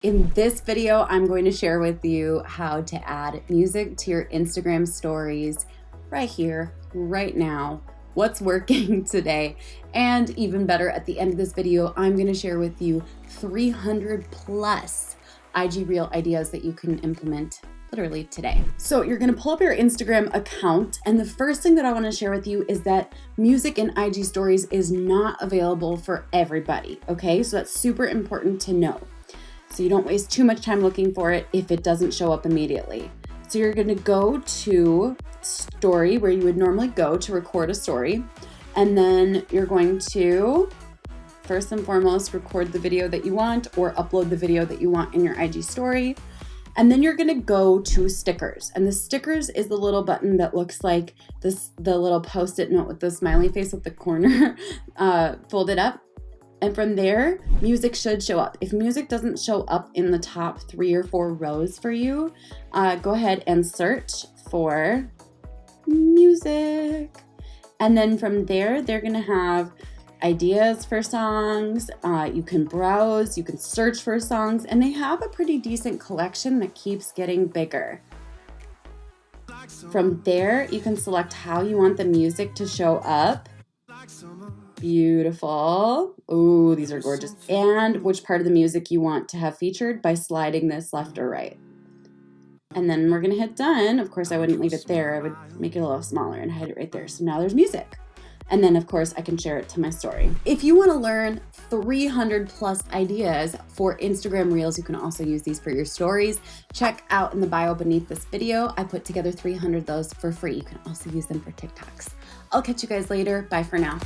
In this video, I'm going to share with you how to add music to your Instagram stories right here, right now, what's working today, and even better, at the end of this video, I'm going to share with you 300 plus IG Reel ideas that you can implement literally today. So you're going to pull up your Instagram account, and the first thing that I want to share with you is that music in IG stories is not available for everybody, okay? So that's super important to know. So you don't waste too much time looking for it if it doesn't show up immediately. So you're gonna go to story where you would normally go to record a story. And then you're going to, first and foremost, record the video that you want or upload the video that you want in your IG story. And then you're gonna go to stickers. And the stickers is the little button that looks like this, the little post-it note with the smiley face with the corner folded up. And from there, music should show up. If music doesn't show up in the top 3 or 4 rows for you, go ahead and search for music. And then from there, they're gonna have ideas for songs. You can browse, you can search for songs, and they have a pretty decent collection that keeps getting bigger. From there, you can select how you want the music to show up. Beautiful. Ooh, these are gorgeous. And which part of the music you want to have featured by sliding this left or right. And then we're going to hit done. Of course, I wouldn't leave it there. I would make it a little smaller and hide it right there. So now there's music. And then, of course, I can share it to my story. If you want to learn 300 plus ideas for Instagram Reels, you can also use these for your stories. Check out in the bio beneath this video. I put together 300 of those for free. You can also use them for TikToks. I'll catch you guys later. Bye for now.